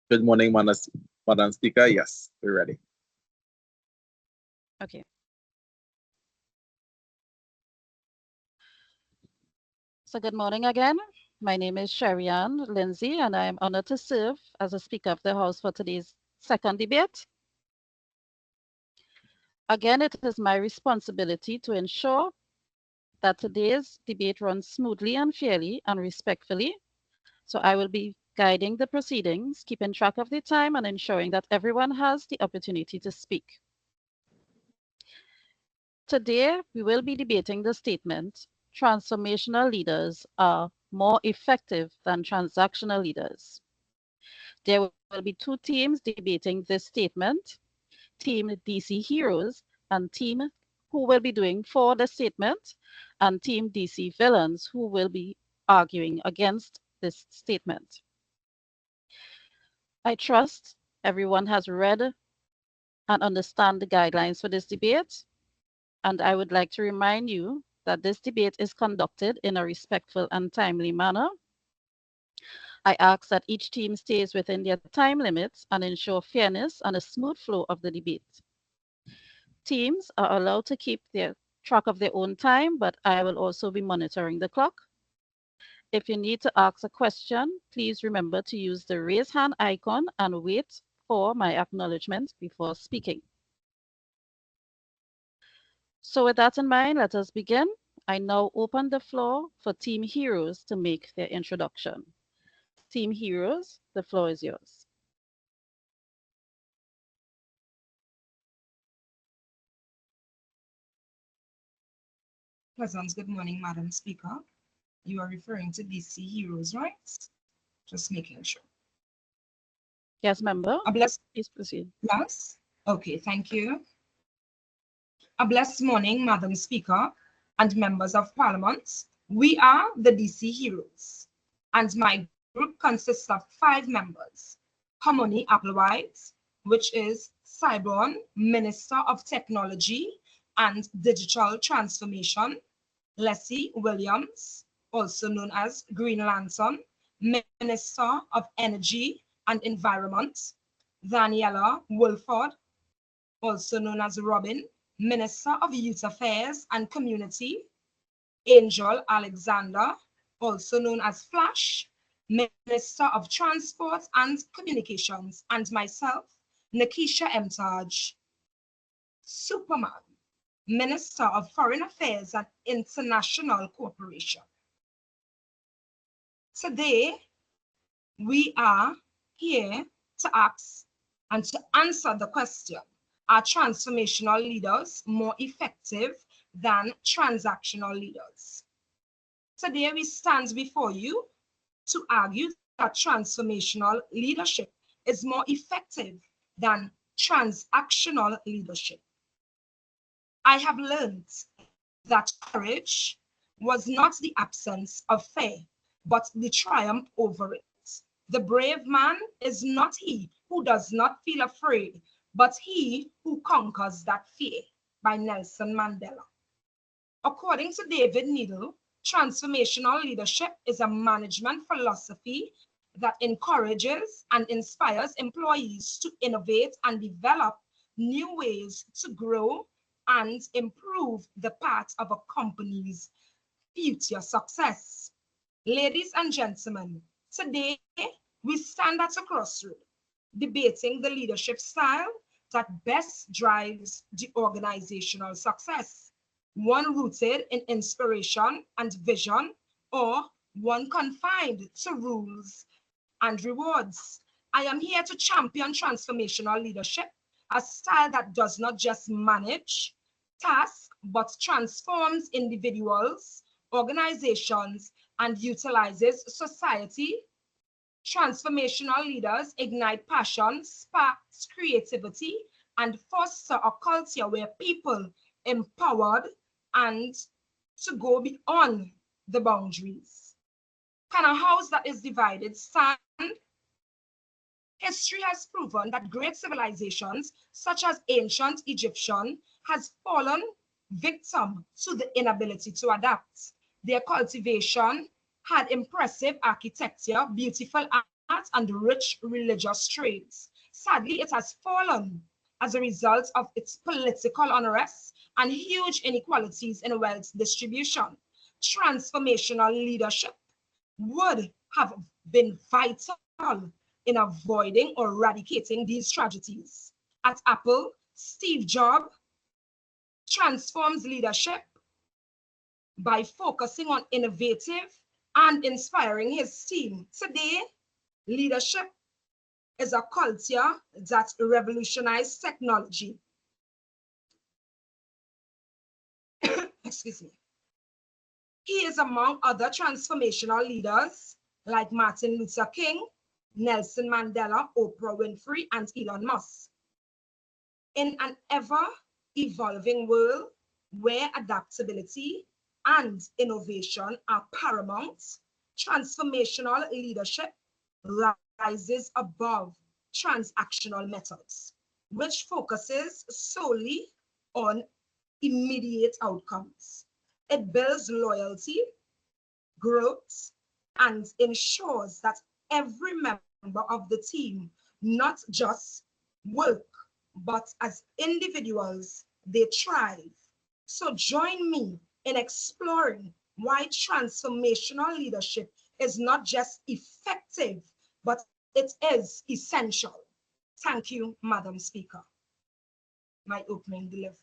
Good morning, Madam Speaker. Yes, we're ready. Okay. So good morning again. My name is Sherry-Ann Lindsay, and I am honored to serve as a Speaker of the House for today's second debate. Again, it is my responsibility to ensure that today's debate runs smoothly and fairly and respectfully. So I will be guiding the proceedings, keeping track of the time, and ensuring that everyone has the opportunity to speak. Today, we will be debating the statement, transformational leaders are more effective than transactional leaders. There will be two teams debating this statement, Team DC Heroes and Team who will be doing for the statement, and Team DC Villains who will be arguing against this statement. I trust everyone has read and understand the guidelines for this debate, and I would like to remind you that this debate is conducted in a respectful and timely manner. I ask that each team stays within their time limits and ensure fairness and a smooth flow of the debate. Teams are allowed to keep their track of their own time, but I will also be monitoring the clock. If you need to ask a question, please remember to use the raise hand icon and wait for my acknowledgement before speaking. So with that in mind, let us begin. I now open the floor for Team Heroes to make their introduction. Team Heroes, the floor is yours. Pleasant good morning, Madam Speaker. You are referring to DC Heroes, right? Just making sure. Yes, member, A blessed please proceed. yes. Okay, thank you. A blessed morning, Madam Speaker and members of Parliament. We are the DC Heroes, and my group consists of 5 members. Harmony Applewhite, which is Cyborn Minister of Technology and Digital Transformation. Leslie Williams, also known as Green Lantern, Minister of Energy and Environment. Daniela Wolford, also known as Robin, Minister of Youth Affairs and Community. Angel Alexander, also known as Flash, Minister of Transport and Communications, and myself, Nakisha Mtaj, Superman, Minister of Foreign Affairs and International Cooperation. Today, we are here to ask and to answer the question, are transformational leaders more effective than transactional leaders? Today, we stand before you to argue that transformational leadership is more effective than transactional leadership. I have learned that courage was not the absence of fear, but the triumph over it. The brave man is not he who does not feel afraid, but he who conquers that fear, by Nelson Mandela. According to David Needle, transformational leadership is a management philosophy that encourages and inspires employees to innovate and develop new ways to grow and improve the path of a company's future success. Ladies and gentlemen, today we stand at a crossroad, debating the leadership style that best drives the organizational success. One rooted in inspiration and vision, or one confined to rules and rewards. I am here to champion transformational leadership, a style that does not just manage tasks, but transforms individuals, organizations, and utilizes society. Transformational leaders ignite passion, sparks creativity, and foster a culture where people empowered and to go beyond the boundaries. Can a house that is divided stand? History has proven that great civilizations, such as ancient Egyptian, has fallen victim to the inability to adapt. Their cultivation had impressive architecture, beautiful and rich religious traits. Sadly, it has fallen as a result of its political unrest and huge inequalities in wealth distribution. Transformational leadership would have been vital in avoiding or eradicating these tragedies. At Apple, Steve Jobs transforms leadership by focusing on innovative and inspiring his team. Today, leadership is a culture that revolutionized technology. Excuse me. He is among other transformational leaders like Martin Luther King, Nelson Mandela, Oprah Winfrey, and Elon Musk. In an ever evolving world where adaptability and innovation are paramount, transformational leadership rises above transactional methods, which focuses solely on immediate outcomes. It builds loyalty, growth, and ensures that every member of the team not just work, but as individuals, they thrive. So join me in exploring why transformational leadership is not just effective, but it is essential. Thank you, Madam Speaker. My opening delivery.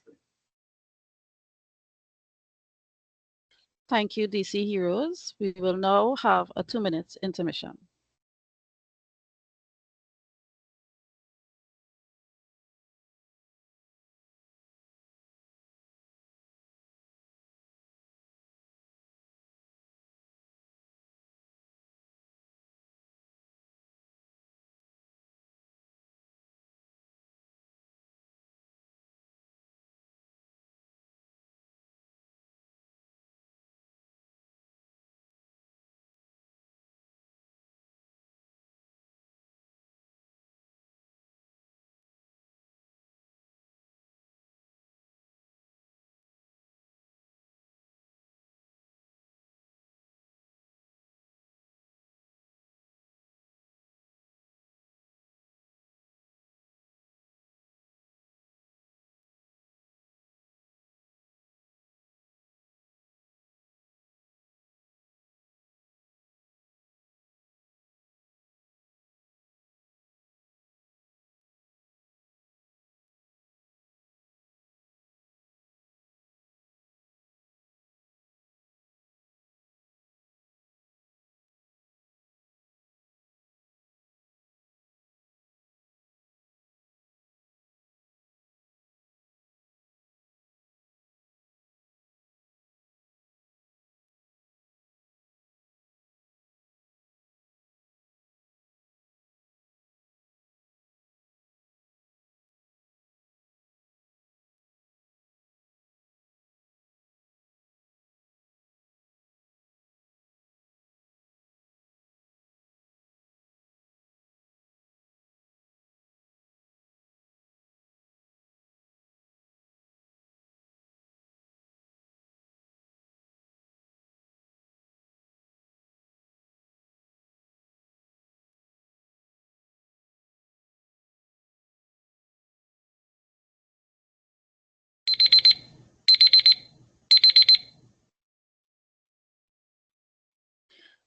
Thank you, DC Heroes. We will now have a 2-minute intermission.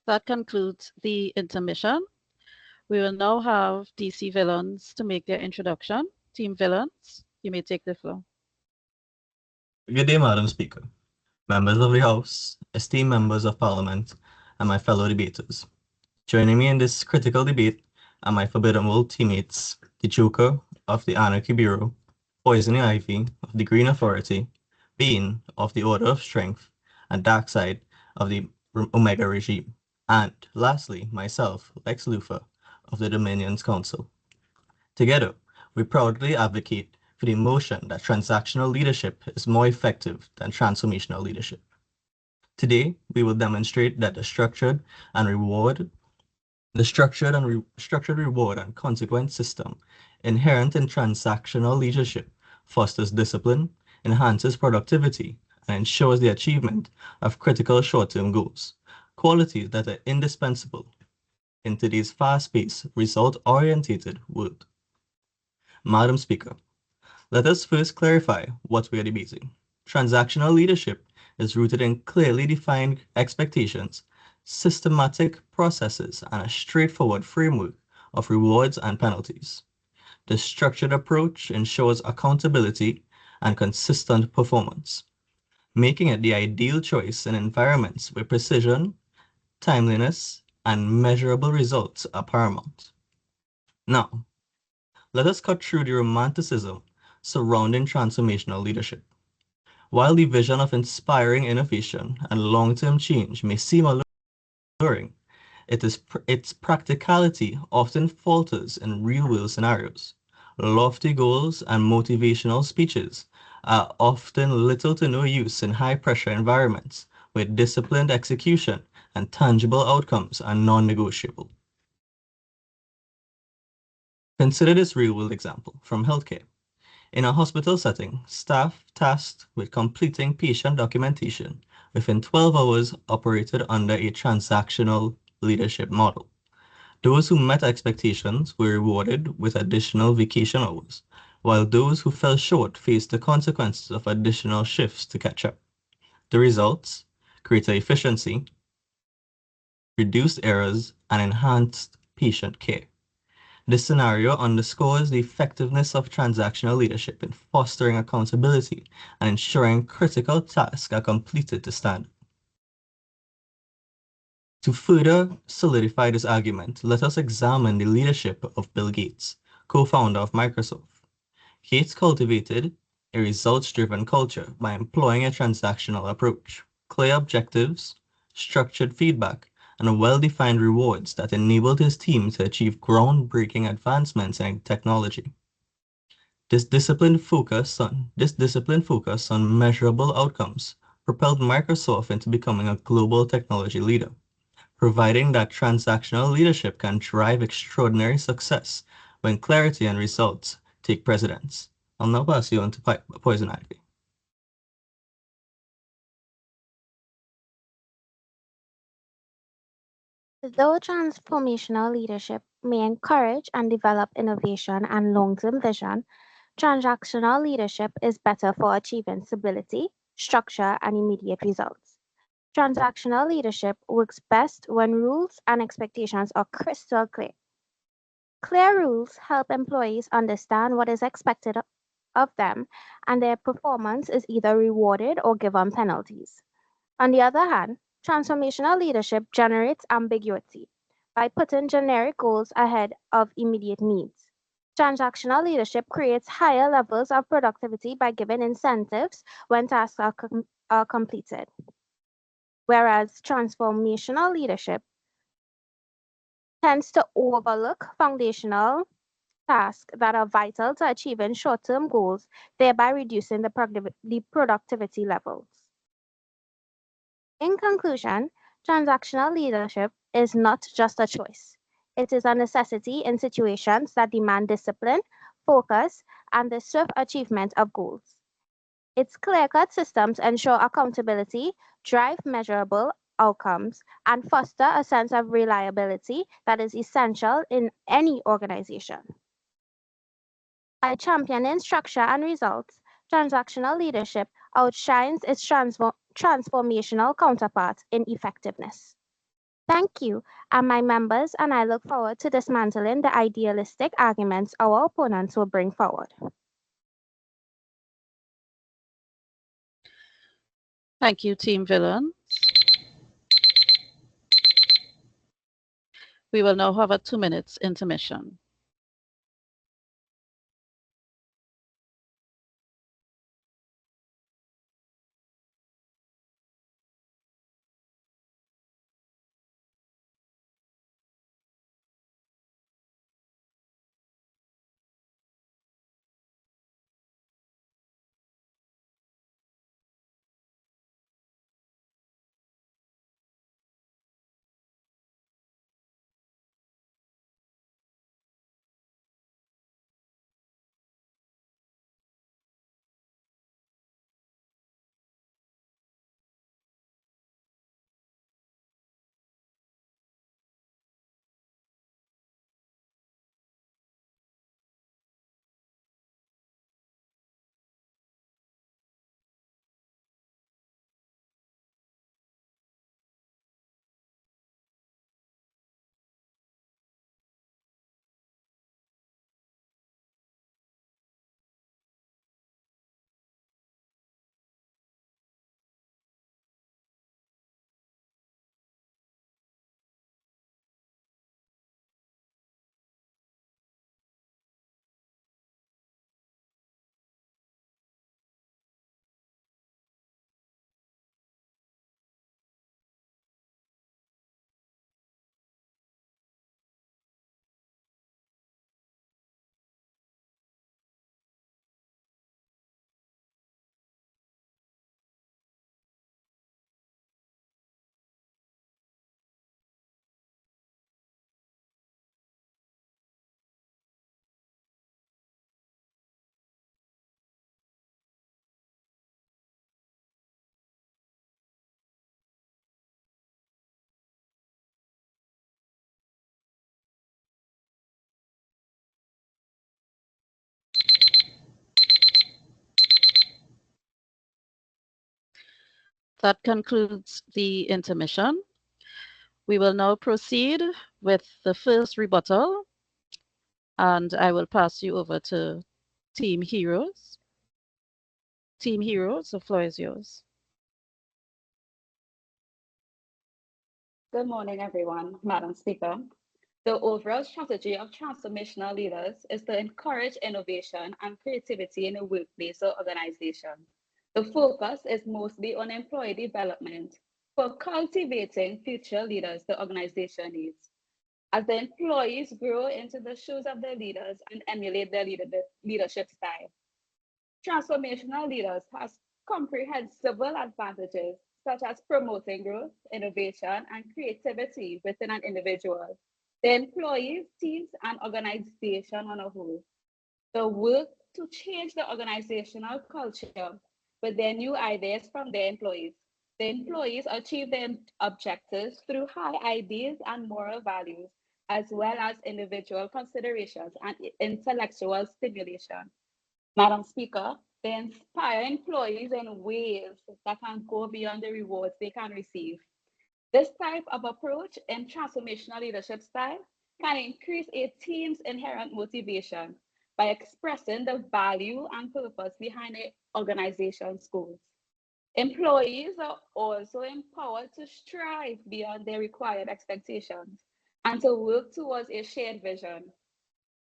That concludes the intermission. We will now have DC Villains to make their introduction. Team Villains, you may take the floor. Good day, Madam Speaker, members of the House, esteemed members of Parliament, and my fellow debaters. Joining me in this critical debate are my Forbidden World teammates, the Joker of the Anarchy Bureau, Poisoning Ivy of the Green Authority, Bean of the Order of Strength, and Darkseid of the Omega regime, and lastly, myself, Lex Luthor of the Dominions Council. Together, we proudly advocate for the notion that transactional leadership is more effective than transformational leadership. Today, we will demonstrate that the structured reward and consequence system inherent in transactional leadership fosters discipline, enhances productivity, and ensures the achievement of critical short-term goals, qualities that are indispensable in today's fast-paced, result-oriented world. Madam Speaker, let us first clarify what we are debating. Transactional leadership is rooted in clearly defined expectations, systematic processes, and a straightforward framework of rewards and penalties. This structured approach ensures accountability and consistent performance, making it the ideal choice in environments where precision, timeliness, and measurable results are paramount. Now, let us cut through the romanticism surrounding transformational leadership. While the vision of inspiring innovation and long-term change may seem alluring, its practicality often falters in real-world scenarios. Lofty goals and motivational speeches are often little to no use in high-pressure environments where disciplined execution and tangible outcomes are non-negotiable. Consider this real-world example from healthcare. In a hospital setting, staff tasked with completing patient documentation within 12 hours operated under a transactional leadership model. Those who met expectations were rewarded with additional vacation hours, while those who fell short faced the consequences of additional shifts to catch up. The results: greater efficiency, reduced errors, and enhanced patient care. This scenario underscores the effectiveness of transactional leadership in fostering accountability and ensuring critical tasks are completed to standard. To further solidify this argument, let us examine the leadership of Bill Gates, co-founder of Microsoft. Gates cultivated a results-driven culture by employing a transactional approach, clear objectives, structured feedback, and well-defined rewards that enabled his team to achieve groundbreaking advancements in technology. This disciplined focus on measurable outcomes propelled Microsoft into becoming a global technology leader, providing that transactional leadership can drive extraordinary success when clarity and results take precedence. I'll now pass you on to Poison Ivy. Though transformational leadership may encourage and develop innovation and long-term vision, transactional leadership is better for achieving stability, structure, and immediate results. Transactional leadership works best when rules and expectations are crystal clear. Clear rules help employees understand what is expected of them, and their performance is either rewarded or given penalties. On the other hand, transformational leadership generates ambiguity by putting generic goals ahead of immediate needs. Transactional leadership creates higher levels of productivity by giving incentives when tasks are completed, whereas transformational leadership tends to overlook foundational tasks that are vital to achieving short-term goals, thereby reducing the productivity levels. In conclusion, transactional leadership is not just a choice. It is a necessity in situations that demand discipline, focus, and the swift achievement of goals. Its clear-cut systems ensure accountability, drive measurable outcomes, and foster a sense of reliability that is essential in any organization. By championing structure and results, transactional leadership outshines its transformational counterpart in effectiveness. Thank you, and my members and I look forward to dismantling the idealistic arguments our opponents will bring forward. Thank you, Team Villain. We will now have a 2 minutes intermission. That concludes the intermission. We will now proceed with the first rebuttal, and I will pass you over to Team Heroes. Team Heroes, the floor is yours. Good morning, everyone, Madam Speaker. The overall strategy of transformational leaders is to encourage innovation and creativity in the workplace or organization. The focus is mostly on employee development for cultivating future leaders the organization needs. As the employees grow into the shoes of their leaders and emulate their leadership style, transformational leaders have comprehensible advantages such as promoting growth, innovation, and creativity within an individual, the employees, teams, and organization on a whole. The work to change the organizational culture with their new ideas from their employees. The employees achieve their objectives through high ideas and moral values, as well as individual considerations and intellectual stimulation. Madam Speaker, they inspire employees in ways that can go beyond the rewards they can receive. This type of approach in transformational leadership style can increase a team's inherent motivation by expressing the value and purpose behind the organization's goals. Employees are also empowered to strive beyond their required expectations and to work towards a shared vision.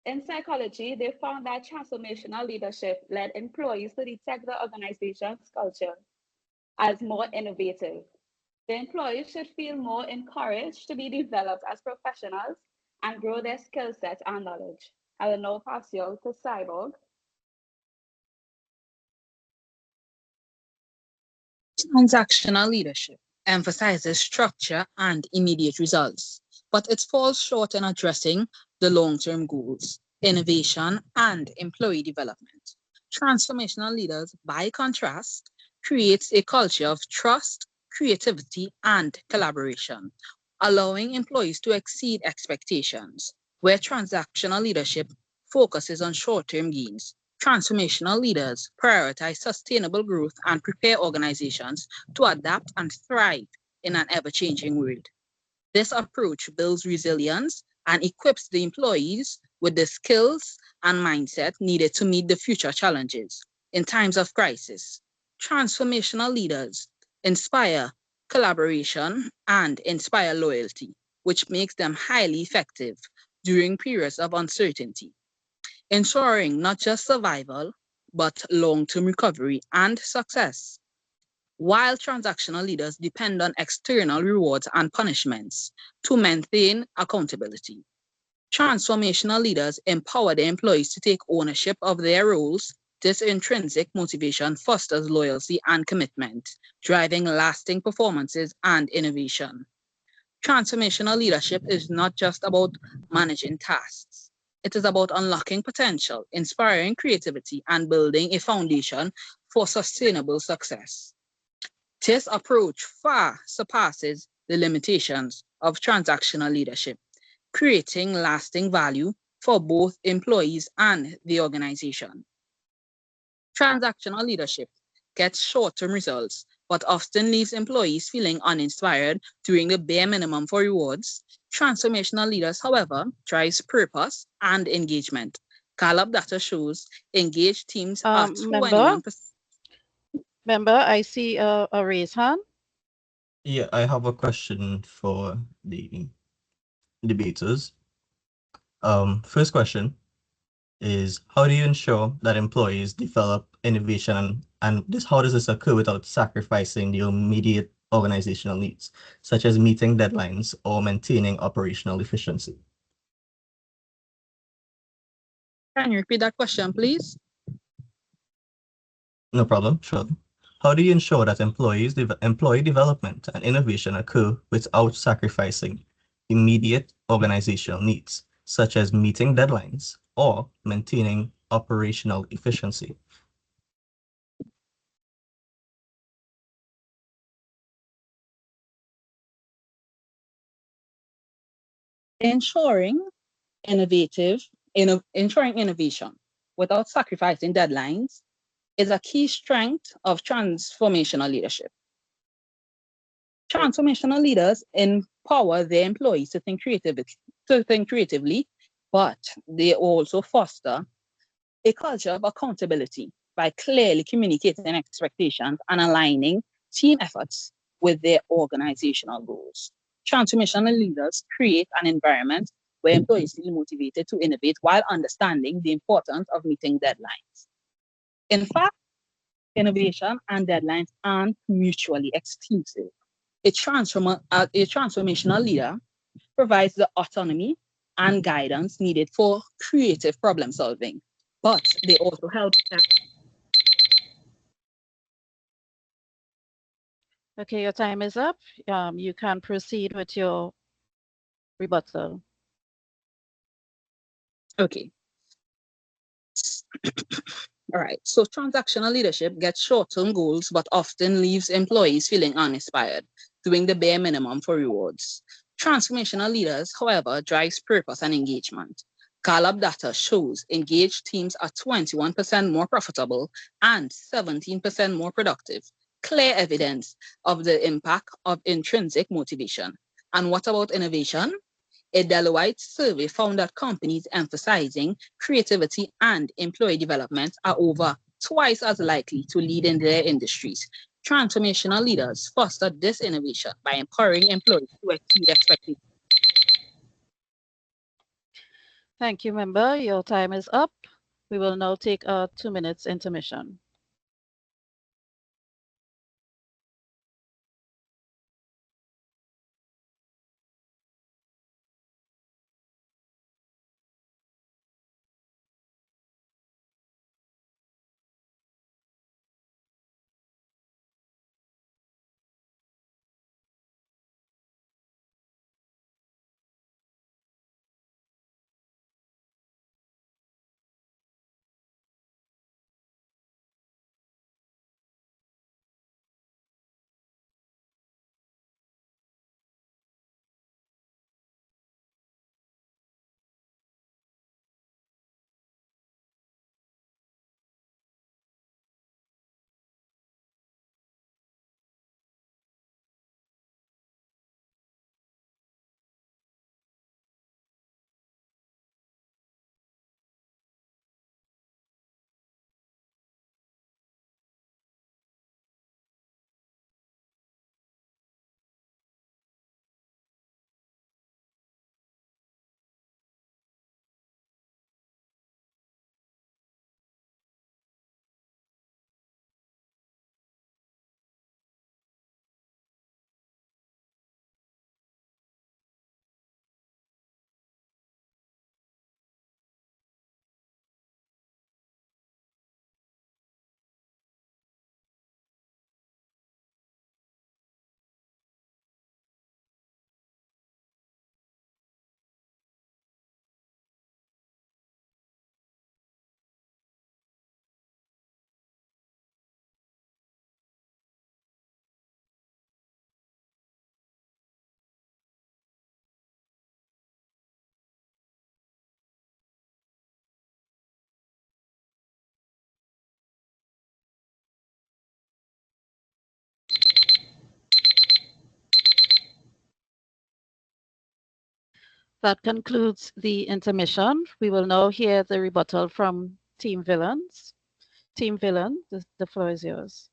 In psychology, they found that transformational leadership led employees to detect the organization's culture as more innovative. The employees should feel more encouraged to be developed as professionals and grow their skill set and knowledge. I will now pass you out to Cyborg. Transactional leadership emphasizes structure and immediate results, but it falls short in addressing the long-term goals, innovation, and employee development. Transformational leaders, by contrast, creates a culture of trust, creativity, and collaboration, allowing employees to exceed expectations, where transactional leadership focuses on short-term gains. Transformational leaders prioritize sustainable growth and prepare organizations to adapt and thrive in an ever-changing world. This approach builds resilience and equips the employees with the skills and mindset needed to meet the future challenges. In times of crisis, transformational leaders inspire collaboration and inspire loyalty, which makes them highly effective during periods of uncertainty, ensuring not just survival, but long-term recovery and success. While transactional leaders depend on external rewards and punishments to maintain accountability, transformational leaders empower their employees to take ownership of their roles. This intrinsic motivation fosters loyalty and commitment, driving lasting performances and innovation. Transformational leadership is not just about managing tasks. It is about unlocking potential, inspiring creativity, and building a foundation for sustainable success. This approach far surpasses the limitations of transactional leadership, creating lasting value for both employees and the organization. Transactional leadership gets short-term results, but often leaves employees feeling uninspired during the bare minimum for rewards. Transformational leaders, however, thrives purpose and engagement. Gallup data shows engaged teams are 21%. Member, I see a raised hand. Yeah, I have a question for the debaters. First question is, how do you ensure that employees develop innovation, and how does this occur without sacrificing the immediate organizational needs, such as meeting deadlines or maintaining operational efficiency? Can you repeat that question, please? No problem, sure. How do you ensure that employee development and innovation occur without sacrificing immediate organizational needs, such as meeting deadlines or maintaining operational efficiency? Ensuring ensuring innovation without sacrificing deadlines is a key strength of transformational leadership. Transformational leaders empower their employees to think creatively, but they also foster a culture of accountability by clearly communicating expectations and aligning team efforts with their organizational goals. Transformational leaders create an environment where employees feel motivated to innovate while understanding the importance of meeting deadlines. In fact, innovation and deadlines aren't mutually exclusive. A transformational leader provides the autonomy and guidance needed for creative problem solving, but they also help. Okay, your time is up. You can proceed with your rebuttal. Okay. All right. So transactional leadership gets short-term goals, but often leaves employees feeling uninspired, doing the bare minimum for rewards. Transformational leaders, however, drives purpose and engagement. Gallup data shows engaged teams are 21% more profitable and 17% more productive. Clear evidence of the impact of intrinsic motivation. And what about innovation? A Deloitte survey found that companies emphasizing creativity and employee development are over twice as likely to lead in their industries. Transformational leaders foster this innovation by empowering employees to exceed expectations. Thank you, member. Your time is up. We will now take a 2 minutes intermission. That concludes the intermission. We will now hear the rebuttal from Team Villains. Team Villain, the floor is yours.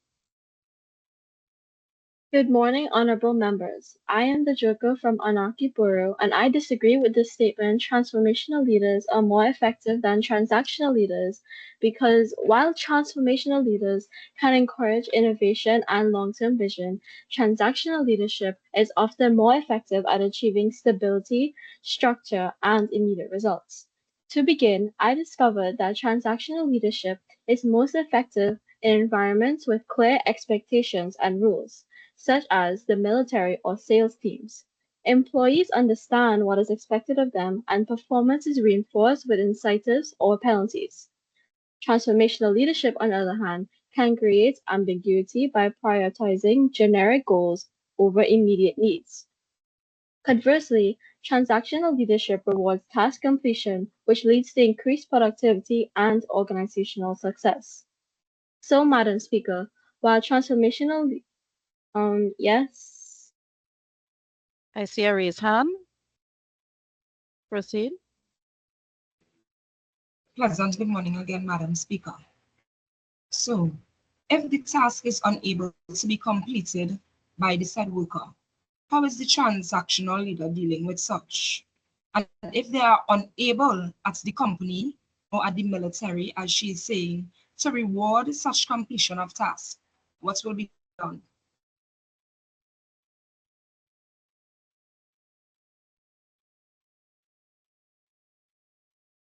Good morning, honorable members. I am the Joker from Anaki Borough, and I disagree with the statement transformational leaders are more effective than transactional leaders because while transformational leaders can encourage innovation and long-term vision, transactional leadership is often more effective at achieving stability, structure, and immediate results. To begin, I discovered that transactional leadership is most effective in environments with clear expectations and rules such as the military or sales teams. Employees understand what is expected of them, and performance is reinforced with incentives or penalties. Transformational leadership, on the other hand, can create ambiguity by prioritizing generic goals over immediate needs. Conversely, transactional leadership rewards task completion, which leads to increased productivity and organizational success. So, Madam Speaker, while transformational yes. I see a raised hand. Proceed. Pleasant good morning again, Madam Speaker. So, if the task is unable to be completed by the said worker, how is the transactional leader dealing with such? And if they are unable at the company or at the military, as she is saying, to reward such completion of tasks, what will be done?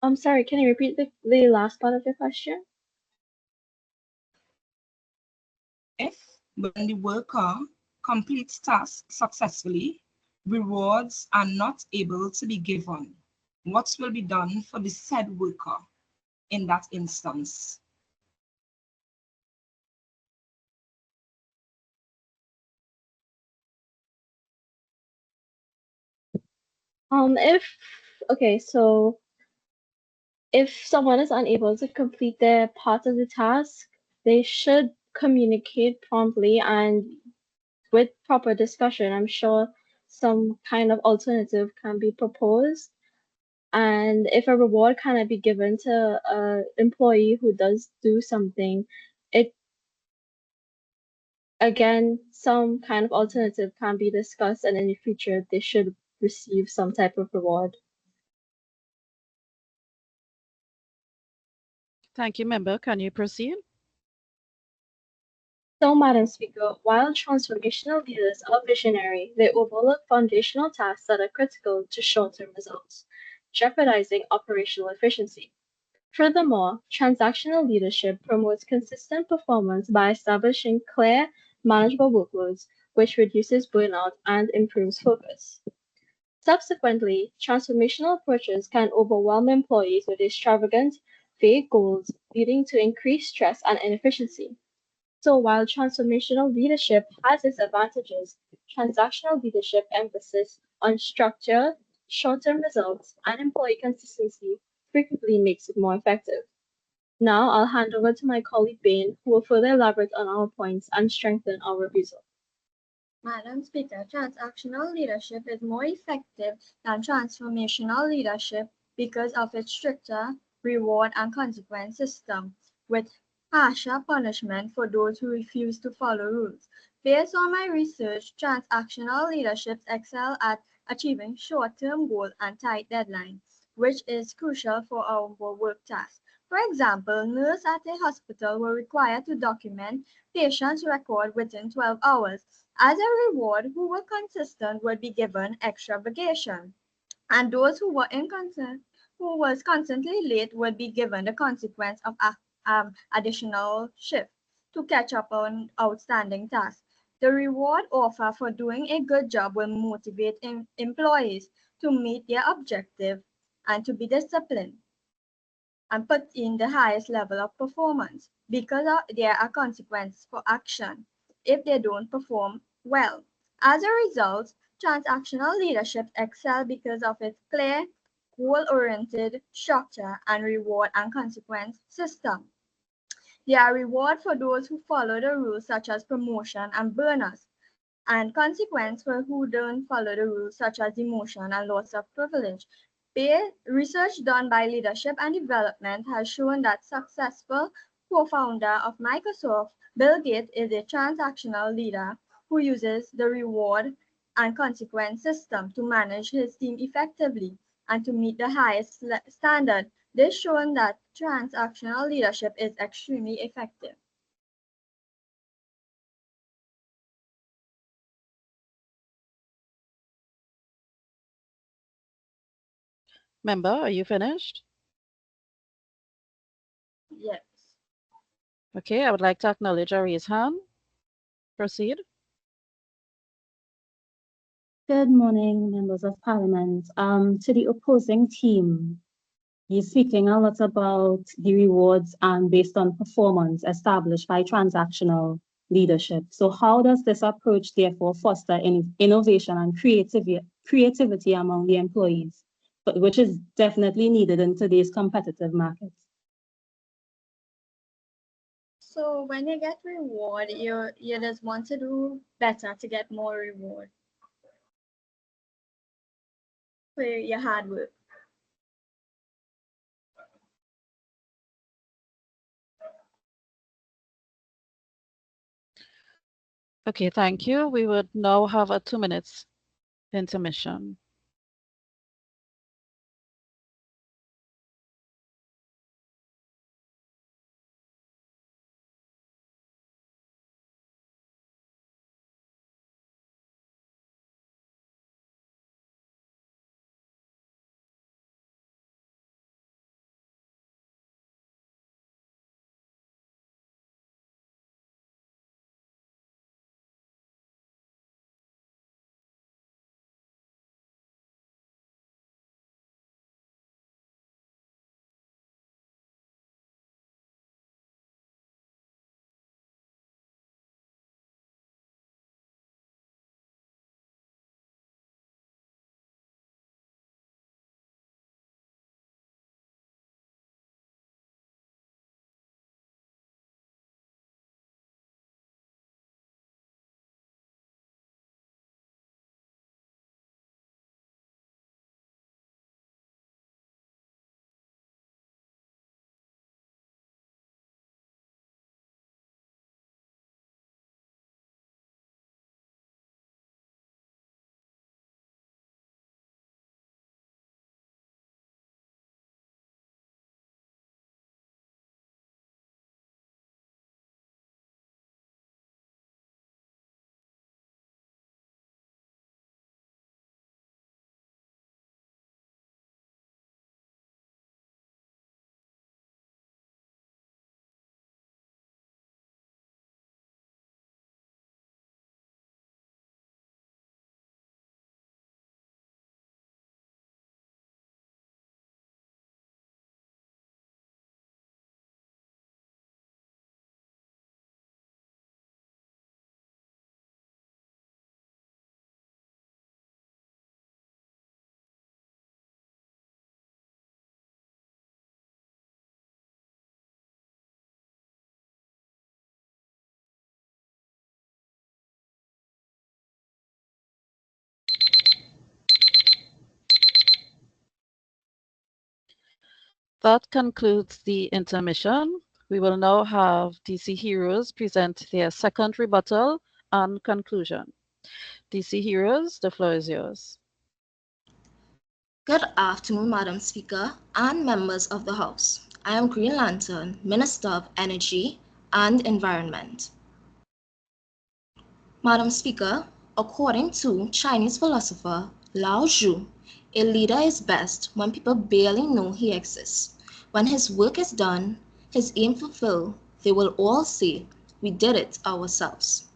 I'm sorry, can you repeat the last part of your question? If, when the worker completes tasks successfully, rewards are not able to be given, what will be done for the said worker in that instance? Okay, so if someone is unable to complete their part of the task, they should communicate promptly and with proper discussion. I'm sure some kind of alternative can be proposed. And if a reward cannot be given to an employee who does do something, it again, some kind of alternative can be discussed, and in the future, they should receive some type of reward. Thank you, member. Can you proceed? So, Madam Speaker, while transformational leaders are visionary, they overlook foundational tasks that are critical to short-term results, jeopardizing operational efficiency. Furthermore, transactional leadership promotes consistent performance by establishing clear, manageable workloads, which reduces burnout and improves focus. Subsequently, transformational approaches can overwhelm employees with extravagant, vague goals, leading to increased stress and inefficiency. So, while transformational leadership has its advantages, transactional leadership emphasis on structure, short term results, and employee consistency frequently makes it more effective. Now, I'll hand over to my colleague Bain, who will further elaborate on our points and strengthen our refusal. Madam Speaker, transactional leadership is more effective than transformational leadership because of its stricter reward and consequence system, with harsher punishment for those who refuse to follow rules. Based on my research, transactional leaderships excel at achieving short-term goals and tight deadlines, which is crucial for our work tasks. For example, nurses at a hospital were required to document patients' record within 12 hours. As a reward, who were consistent would be given extra vacation, and those who were inconsistent, who was constantly late, would be given the consequence of additional shift to catch up on outstanding tasks. The reward offer for doing a good job will motivate employees to meet their objective and to be disciplined and put in the highest level of performance because there are consequences for action if they don't perform well. As a result, transactional leadership excel because of its clear, goal-oriented structure and reward and consequence system. There are rewards for those who follow the rules such as promotion and bonus, and consequence for who don't follow the rules such as demotion and loss of privilege. Research done by Leadership and Development has shown that successful co-founder of Microsoft, Bill Gates, is a transactional leader who uses the reward and consequence system to manage his team effectively and to meet the highest standard. This shown that transactional leadership is extremely effective. Member, are you finished? Yes. Okay, I would like to acknowledge a raised hand. Proceed. Good morning, members of parliament. To the opposing team, you're speaking a lot about the rewards and based on performance established by transactional leadership. So how does this approach therefore foster innovation and creativity among the employees, which is definitely needed in today's competitive market? So when you get reward, you just want to do better to get more reward. for your hard work. Okay, thank you. We would now have a 2 minutes intermission. That concludes the intermission. We will now have DC Heroes present their second rebuttal and conclusion. DC Heroes, the floor is yours. Good afternoon, Madam Speaker and members of the House. I am Green Lantern, Minister of Energy and Environment. Madam Speaker, according to Chinese philosopher Lao Tzu, a leader is best when people barely know he exists. When his work is done, his aim fulfilled, they will all say, "We did it ourselves."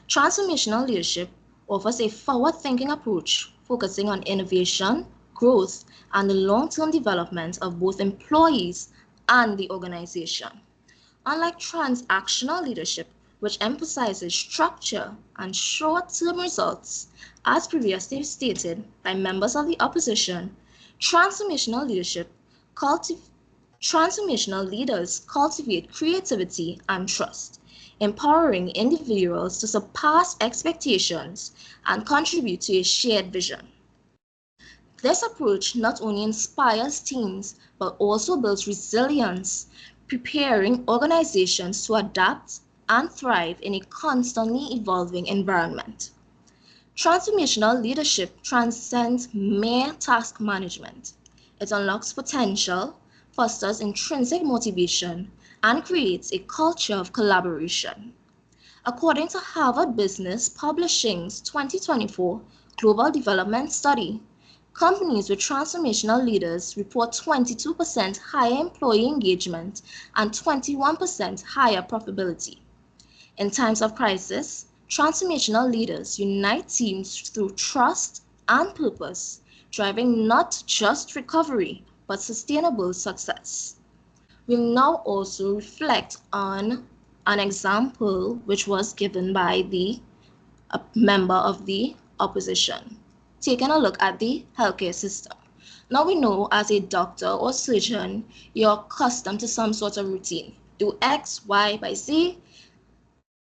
Transformational leadership offers a forward-thinking approach focusing on innovation, growth, and the long-term development of both employees and the organization. Unlike transactional leadership, which emphasizes structure and short-term results, as previously stated by members of the opposition, transformational leaders cultivate creativity and trust, empowering individuals to surpass expectations and contribute to a shared vision. This approach not only inspires teams, but also builds resilience, preparing organizations to adapt and thrive in a constantly evolving environment. Transformational leadership transcends mere task management. It unlocks potential, fosters intrinsic motivation, and creates a culture of collaboration. According to Harvard Business Publishing's 2024 Global Development Study, companies with transformational leaders report 22% higher employee engagement and 21% higher profitability. In times of crisis, transformational leaders unite teams through trust and purpose, driving not just recovery, but sustainable success. We'll now also reflect on an example which was given by a member of the opposition. Taking a look at the healthcare system. Now we know as a doctor or surgeon, you're accustomed to some sort of routine. Do X, Y by Z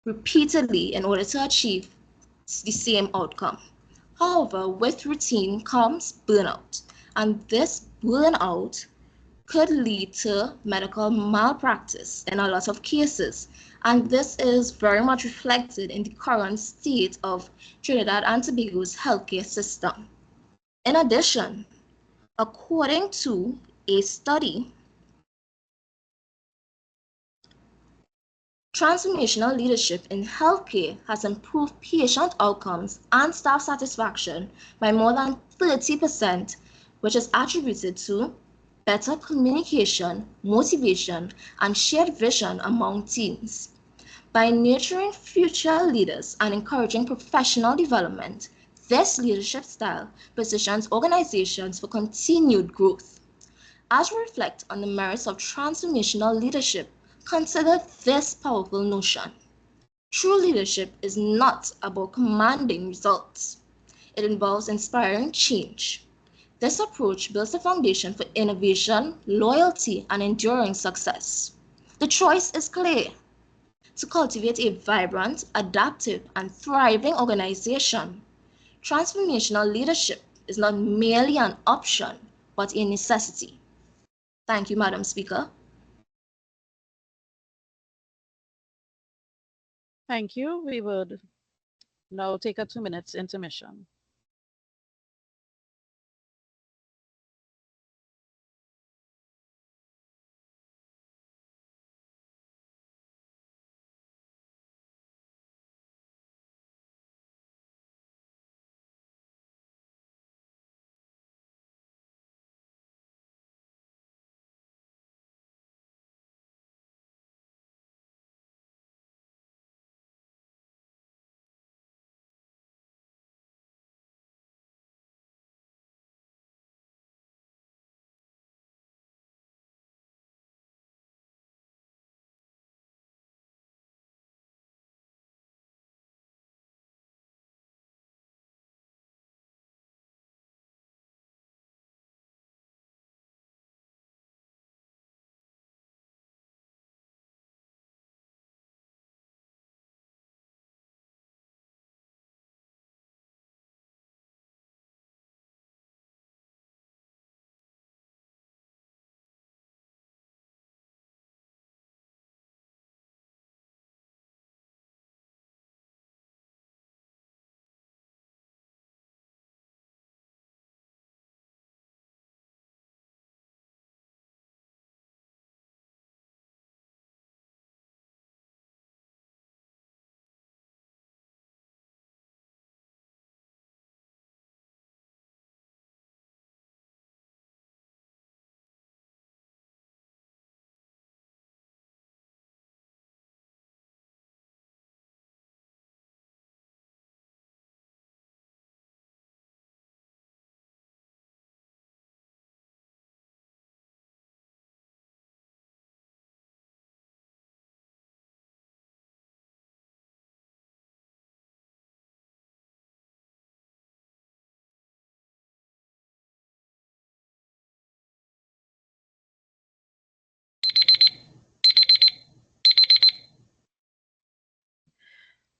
repeatedly in order to achieve the same outcome. However, with routine comes burnout. and this burnout could lead to medical malpractice in a lot of cases. And this is very much reflected in the current state of Trinidad and Tobago's healthcare system. In addition, according to a study, transformational leadership in healthcare has improved patient outcomes and staff satisfaction by more than 30%, which is attributed to better communication, motivation, and shared vision among teams. By nurturing future leaders and encouraging professional development, this leadership style positions organizations for continued growth. As we reflect on the merits of transformational leadership, consider this powerful notion. True leadership is not about commanding results. It involves inspiring change. This approach builds a foundation for innovation, loyalty, and enduring success. The choice is clear: to cultivate a vibrant, adaptive, and thriving organization. Transformational leadership is not merely an option, but a necessity. Thank you, Madam Speaker. Thank you. We would now take a 2 minutes intermission.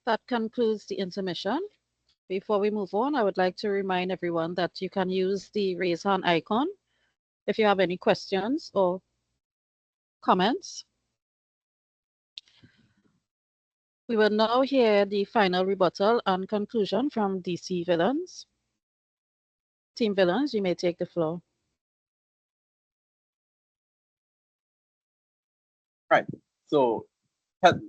That concludes the intermission. Before we move on, I would like to remind everyone that you can use the raise hand icon if you have any questions or comments. We will now hear the final rebuttal and conclusion from DC Villains. Team Villains, you may take the floor. Right. So, hello,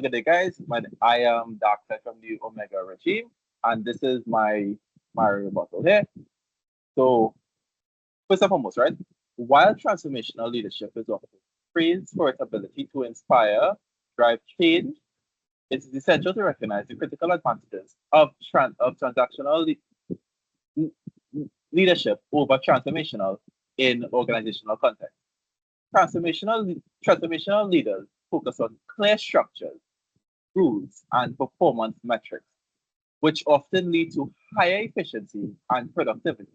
good day, guys. I am Doctor from the Omega regime, and this is my rebuttal here. So, first and foremost, right, while transformational leadership is often praised for its ability to inspire, drive change, it is essential to recognize the critical advantages of transactional leadership over transformational in organizational context. Transformational leaders focus on clear structures, rules, and performance metrics, which often lead to higher efficiency and productivity,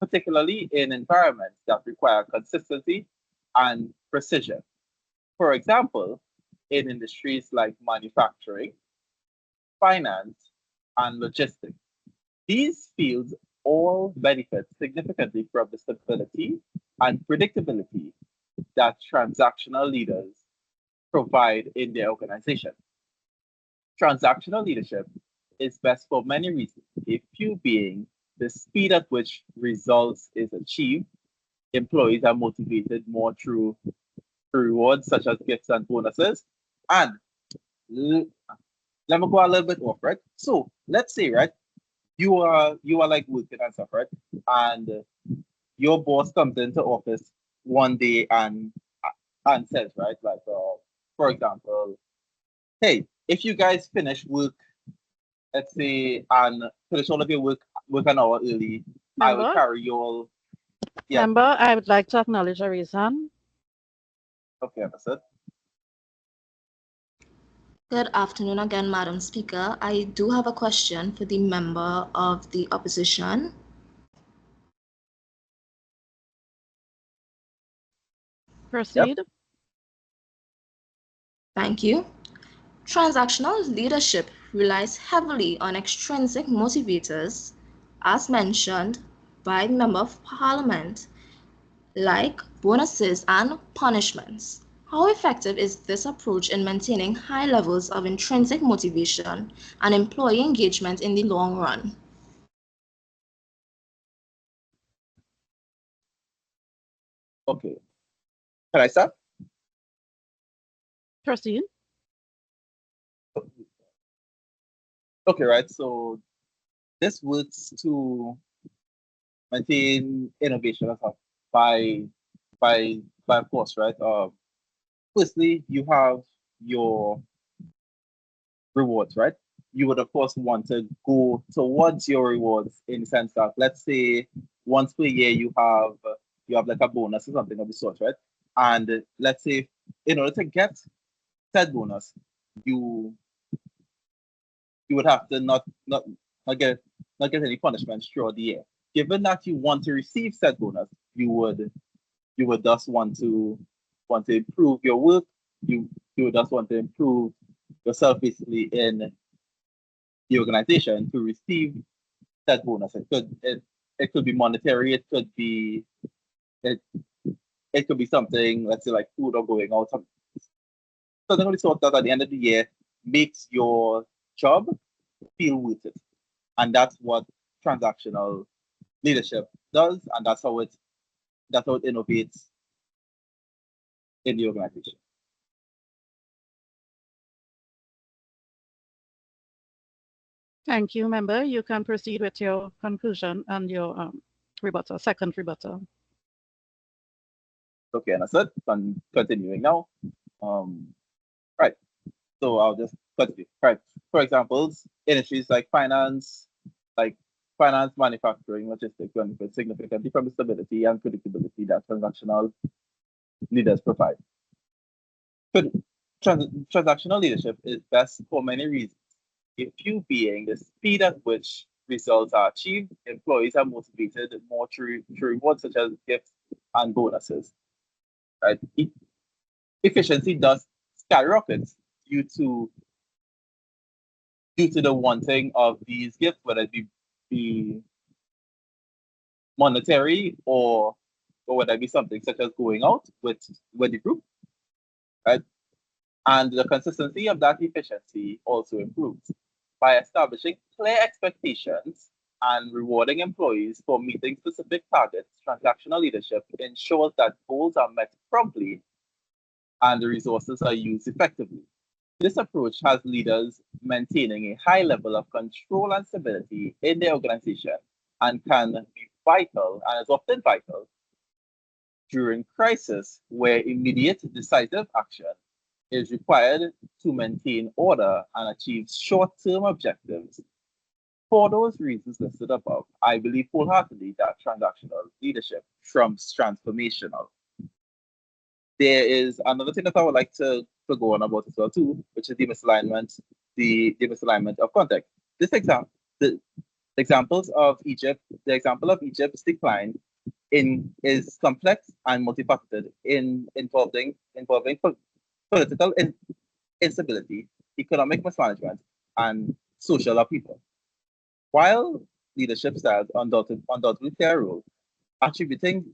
particularly in environments that require consistency and precision. For example, in industries like manufacturing, finance, and logistics. These fields all benefit significantly from the stability and predictability that transactional leaders provide in their organization. Transactional leadership is best for many reasons, a few being the speed at which results is achieved. Employees are motivated more through rewards such as gifts and bonuses. And let me go a little bit off, right? So let's say, right, you are like working and stuff, right? And your boss comes into office one day and says, right, like for example, hey, if you guys finish work, let's say, and finish all of your work an hour early, I will Member? carry you all. Yeah, Member, I would like to acknowledge a reason. okay, understood. Good afternoon again, Madam Speaker. I do have a question for the member of the opposition. Proceed. Thank you. Transactional leadership relies heavily on extrinsic motivators, as mentioned by the Member of Parliament, like bonuses and punishments. How effective is this approach in maintaining high levels of intrinsic motivation and employee engagement in the long run? Okay, can I start? Proceed. Okay, right. So this works to maintain innovation and stuff by by of course, right? Firstly, you have your rewards, right? You would of course want to go towards your rewards in the sense that, let's say, once per year you have like a bonus or something of the sort, right? And let's say in order to get said bonus, you you would have to not get not get any punishments throughout the year. Given that you want to receive said bonus, you would thus want to improve your work. You would thus want to improve yourself basically in the organization to receive that bonus. It could be monetary. It it could be something, let's say, like food or going out. Something of the sort that at the end of the year makes your job feel worth it. And that's what transactional leadership does, and that's how it innovates in the organization. Thank you, member. You can proceed with your conclusion and your rebuttal, second rebuttal. Okay, and I said, continuing now. Right. So I'll just continue. Right. For examples, industries like finance, manufacturing, logistics benefit significantly from the stability and predictability that transactional leaders provide. Transactional leadership is best for many reasons. A few being the speed at which results are achieved, employees are motivated more through rewards such as gifts and bonuses. Right? Efficiency thus skyrockets due to the wanting of these gifts, whether it be monetary or whether it be something such as going out with the group, right? And the consistency of that efficiency also improves by establishing clear expectations and rewarding employees for meeting specific targets. Transactional leadership ensures that goals are met promptly and the resources are used effectively. This approach has leaders maintaining a high level of control and stability in their organization and can be vital, and is often vital, during crisis where immediate decisive action is required to maintain order and achieve short-term objectives. For those reasons listed above, I believe wholeheartedly that transactional leadership trumps transformational. There is another thing that I would like to go on about as well too, which is the misalignment of context. This example, the examples of Egypt, the example of Egypt's decline is complex and multifaceted involving political instability, economic mismanagement, and social upheaval. While leadership styles undoubtedly play a role. Attributing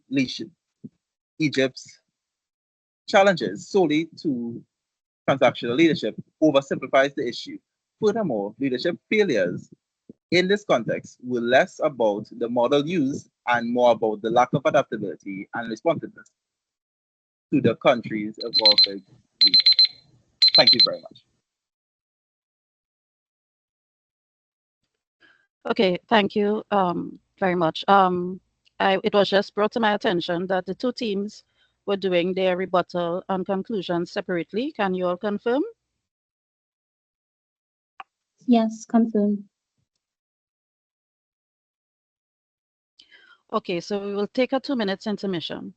Egypt's challenges solely to transactional leadership oversimplifies the issue. Furthermore, leadership failures in this context were less about the model used and more about the lack of adaptability and responsiveness to the country's evolving needs. Thank you very much. Okay, thank you very much. It was just brought to my attention that the two teams were doing their rebuttal and conclusions separately. Can you all confirm? Yes, confirm. Okay, so we will take a 2 minutes intermission.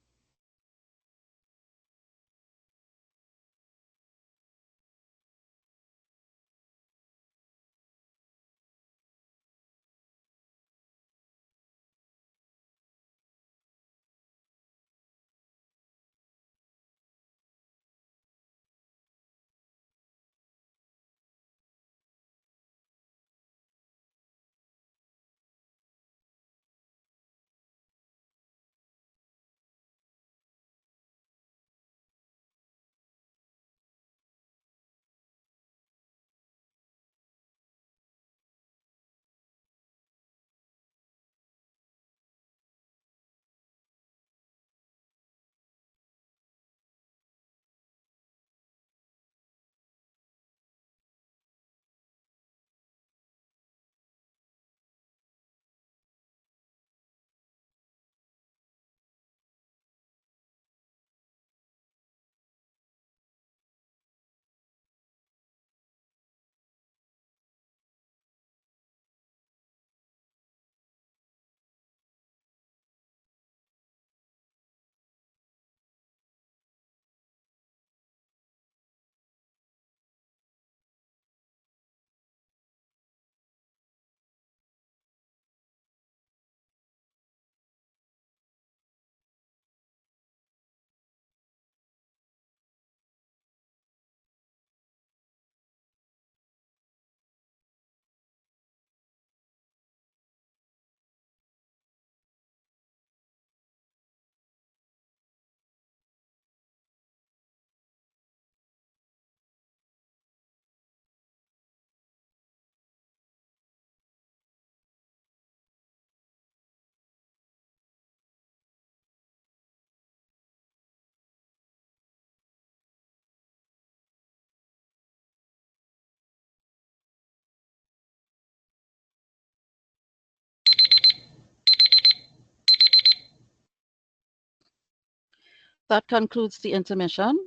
That concludes the intermission.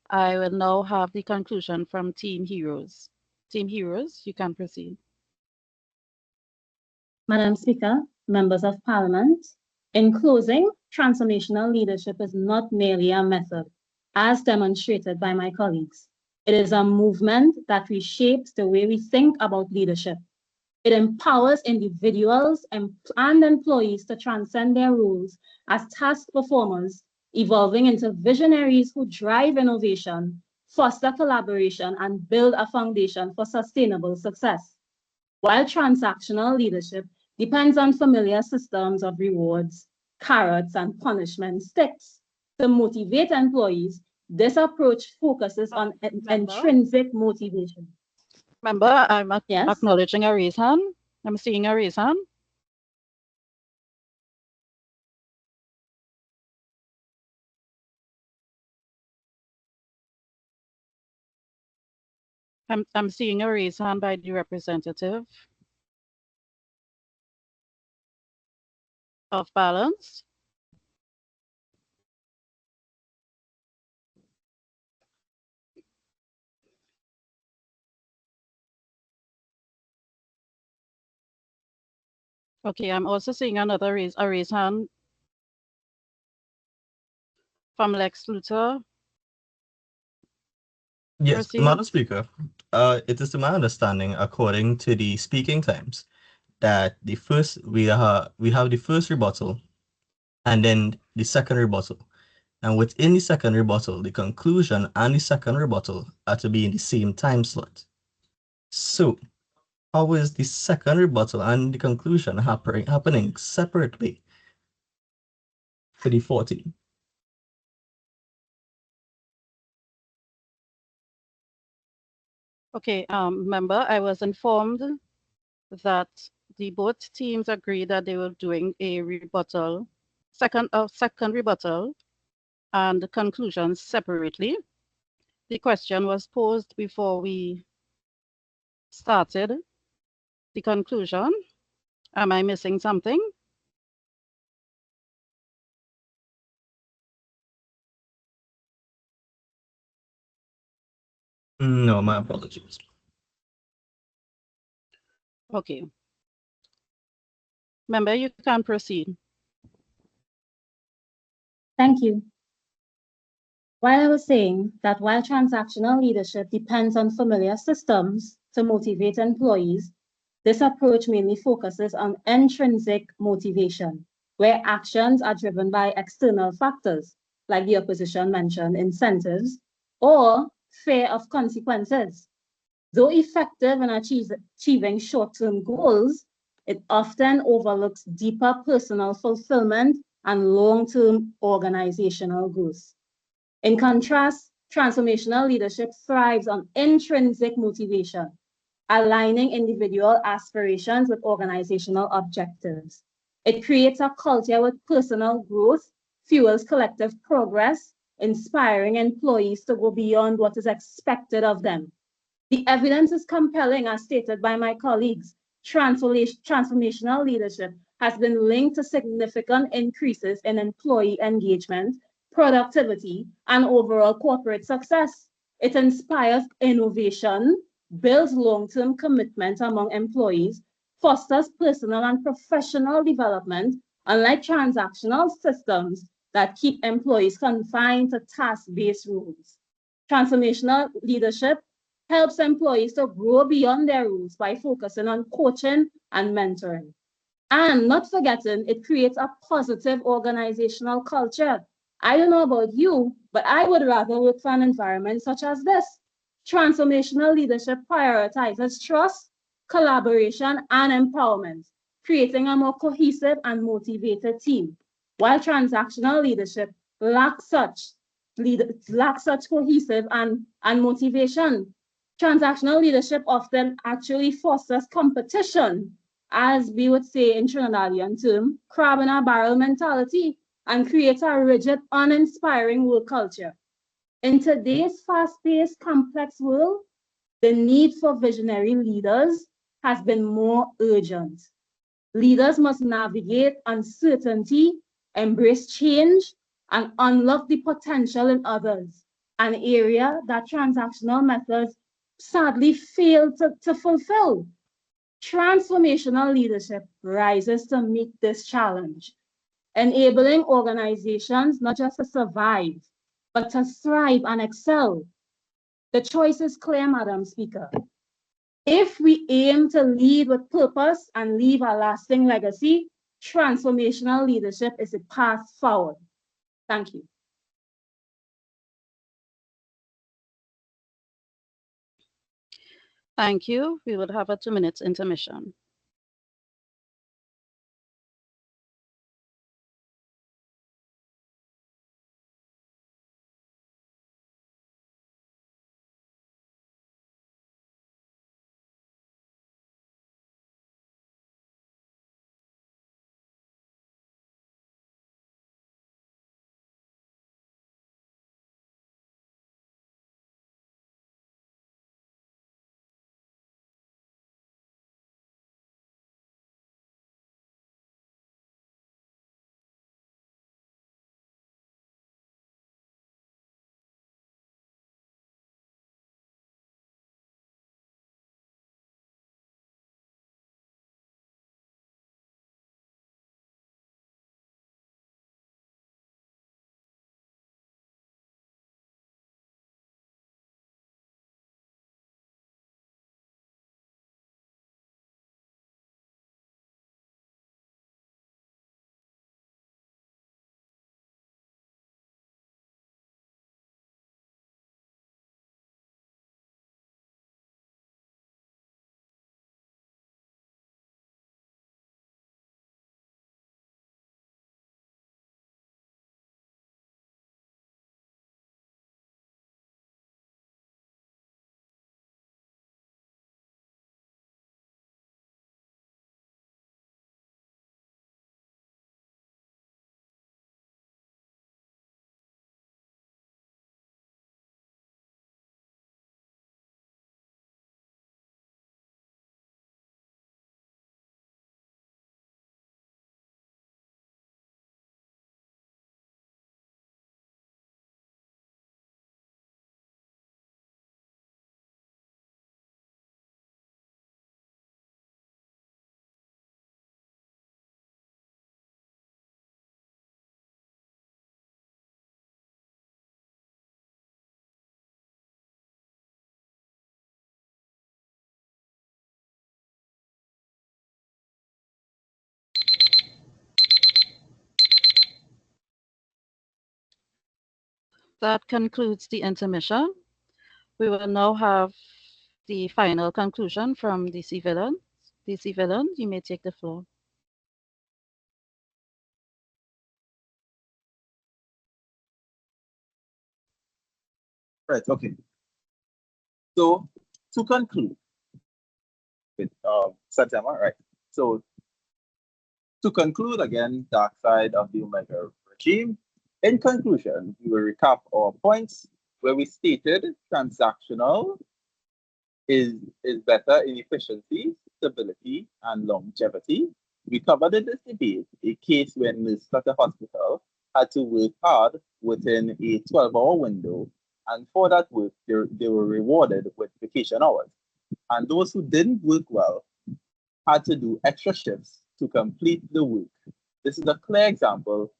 I will now have the conclusion from Team Heroes. Team Heroes, you can proceed. Madam Speaker, members of Parliament, in closing, transformational leadership is not merely a method, as demonstrated by my colleagues. It is a movement that reshapes the way we think about leadership. It empowers individuals and employees to transcend their roles as task performers, evolving into visionaries who drive innovation, foster collaboration, and build a foundation for sustainable success. While transactional leadership depends on familiar systems of rewards, carrots, and punishment sticks to motivate employees, this approach focuses on intrinsic motivation. Member, I'm Yes? acknowledging a raised hand. I'm seeing a raised hand. I'm seeing a raised hand by the representative of Balance. Okay, I'm also seeing another raised hand from Lex Luthor. Yes, Proceed. Madam Speaker, it is to my understanding, according to the speaking times, that we have the first rebuttal and then the second rebuttal. And within the second rebuttal, the conclusion and the second rebuttal are to be in the same time slot. So, how is the second rebuttal and the conclusion happening separately for the 40? Okay, member, I was informed that the both teams agreed that they were doing a rebuttal, second rebuttal, and the conclusions separately. The question was posed before we started the conclusion. Am I missing something? No, my apologies. Okay. Member, you can proceed. Thank you. While I was saying that while transactional leadership depends on familiar systems to motivate employees, this approach mainly focuses on intrinsic motivation, where actions are driven by external factors, like the opposition mentioned, incentives, or fear of consequences. Though effective in achieving short-term goals, it often overlooks deeper personal fulfillment and long-term organizational growth. In contrast, transformational leadership thrives on intrinsic motivation, aligning individual aspirations with organizational objectives. It creates a culture with personal growth, fuels collective progress, inspiring employees to go beyond what is expected of them. The evidence is compelling, as stated by my colleagues. Transformational leadership has been linked to significant increases in employee engagement, productivity, and overall corporate success. It inspires innovation, builds long-term commitment among employees, fosters personal and professional development, unlike transactional systems that keep employees confined to task-based roles. Transformational leadership helps employees to grow beyond their roles by focusing on coaching and mentoring. And not forgetting, it creates a positive organizational culture. I don't know about you, but I would rather work for an environment such as this. Transformational leadership prioritizes trust, collaboration, and empowerment, creating a more cohesive and motivated team. While transactional leadership lacks such cohesive and motivation. Transactional leadership often actually fosters competition, as we would say in Trinidadian term, crab in a barrel mentality, and creates a rigid, uninspiring work culture. In today's fast-paced, complex world, the need for visionary leaders has been more urgent. Leaders must navigate uncertainty, embrace change, and unlock the potential in others, an area that transactional methods sadly fail to fulfill. Transformational leadership rises to meet this challenge, enabling organizations not just to survive, but to thrive and excel. The choice is clear, Madam Speaker. If we aim to lead with purpose and leave a lasting legacy, transformational leadership is a path forward. Thank you. Thank you. We will have a 2-minute intermission. That concludes the intermission. We will now have the final conclusion from DC Villain. DC Villain, you may take the floor. Right, okay. So to conclude with September, right? So to conclude again, dark side of the Omega regime. In conclusion, we will recap our points where we stated transactional is better in efficiency, stability, and longevity. We covered in this debate a case where nurses at a hospital had to work hard within a 12-hour window, and for that work, they were rewarded with vacation hours. And those who didn't work well had to do extra shifts to complete the work. This is a clear example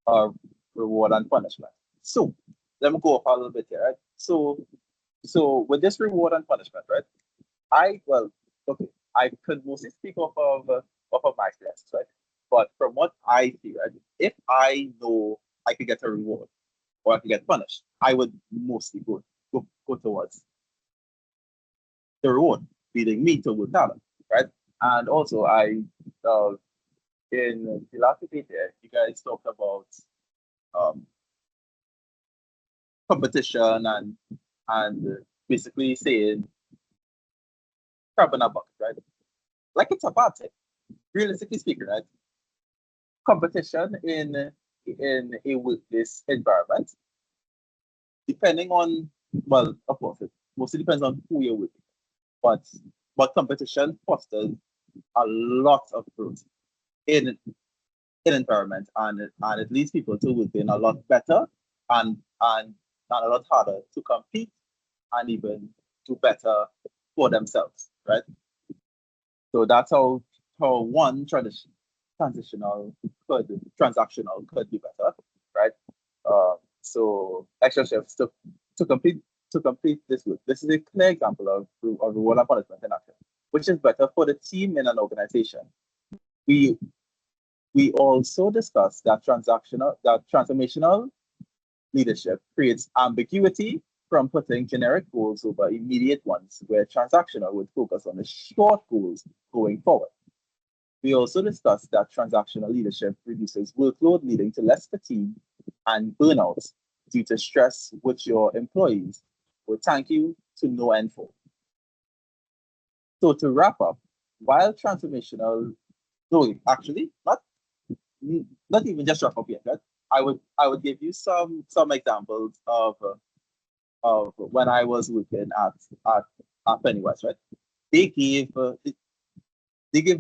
of reward and punishment. So let me go up a little bit here, right? So with this reward and punishment, right? I could mostly speak of my experience, right? But from what I see, right, if I know I could get a reward or I could get punished, I would mostly go towards the reward, leading me to work harder, right? And also, in the last debate there, you guys talked about competition and basically saying crab in a bucket, right? Like it's a bad thing, realistically speaking, right? Competition in a workplace environment, depending on, well, of course, it mostly depends on who you're with, but competition fosters a lot of growth in environment, and it leads people to working a lot better and a lot harder to compete and even do better for themselves, right? So that's how one transactional could be better, right? So extra shifts to complete this work. This is a clear example of reward and punishment in action, which is better for the team in an organization. We also discussed that transformational leadership creates ambiguity from putting generic goals over immediate ones, where transactional would focus on the short goals going forward. We also discussed that transactional leadership reduces workload, leading to less fatigue and burnout due to stress, which your employees will thank you to no end for. So to wrap up, while transformational, no, actually, not even just wrap up yet, right? I would give you some examples of when I was working at Pennywise, right? They gave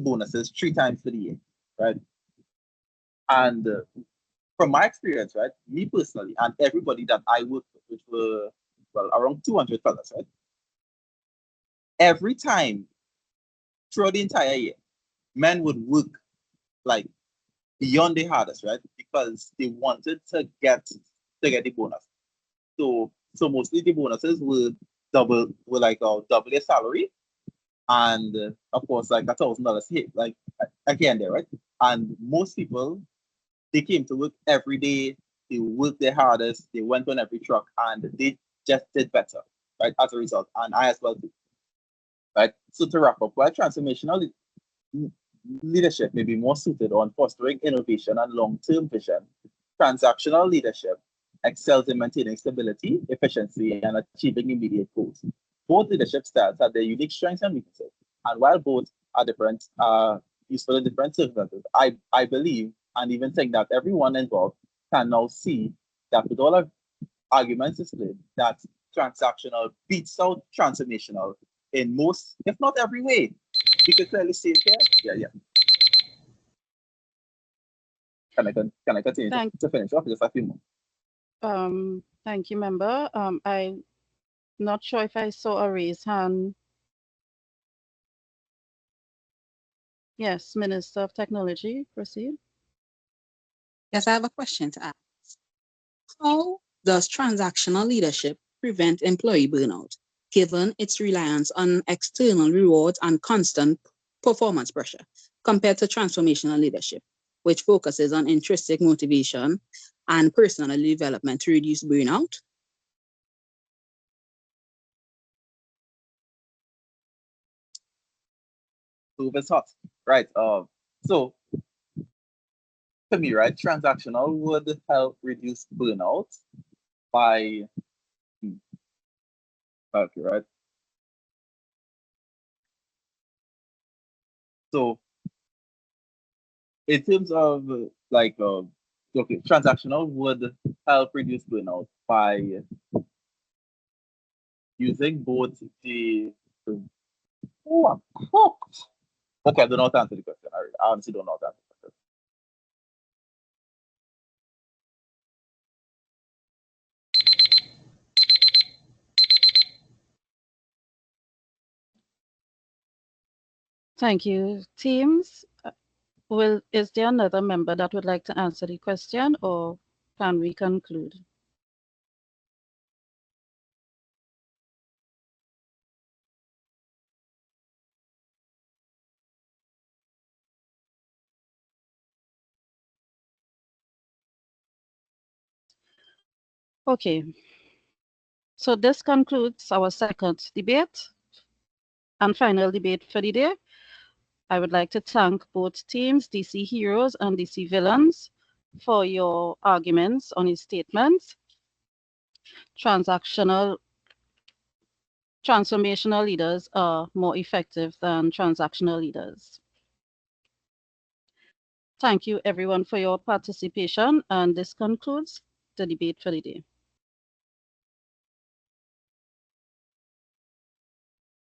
bonuses 3 times for the year, right? And from my experience, right, me personally and everybody that I worked with, which were around 200 fellas, right? Every time throughout the entire year, men would work like beyond the hardest, right? Because they wanted to get the bonus. So mostly the bonuses were double their salary, and of course like $1,000 hit, like again there, right? And most people, they came to work every day, they worked their hardest, they went on every truck, and they just did better, right? As a result, and I as well too, right? So to wrap up, while transformational leadership may be more suited on fostering innovation and long-term vision, transactional leadership excels in maintaining stability, efficiency, and achieving immediate goals. Both leadership styles have their unique strengths and weaknesses, and while both are different, useful in different circumstances, I believe and even think that everyone involved can now see that with all of arguments displayed, that transactional beats out transformational in most, if not every way. You can clearly see it here. Yeah. Can I continue to finish off just a few more? Thank you, member. I'm not sure if I saw a raised hand. Yes, Minister of Technology, proceed. Yes, I have a question to ask. How does transactional leadership prevent employee burnout, given its reliance on external rewards and constant performance pressure, compared to transformational leadership, which focuses on intrinsic motivation and personal development to reduce burnout? Stove is hot. Right. So to me, right, transactional would help reduce burnout by okay, right? So in terms of okay, transactional would help reduce burnout by using both the oh, I'm cooked. Okay, I don't know how to answer the question. I honestly don't know how to answer the question. Thank you. Teams, is there another member that would like to answer the question, or can we conclude? Okay. So this concludes our second debate and final debate for the day. I would like to thank both teams, DC Heroes and DC Villains, for your arguments on his statements. Transformational leaders are more effective than transactional leaders. Thank you everyone for your participation, and this concludes the debate for the day.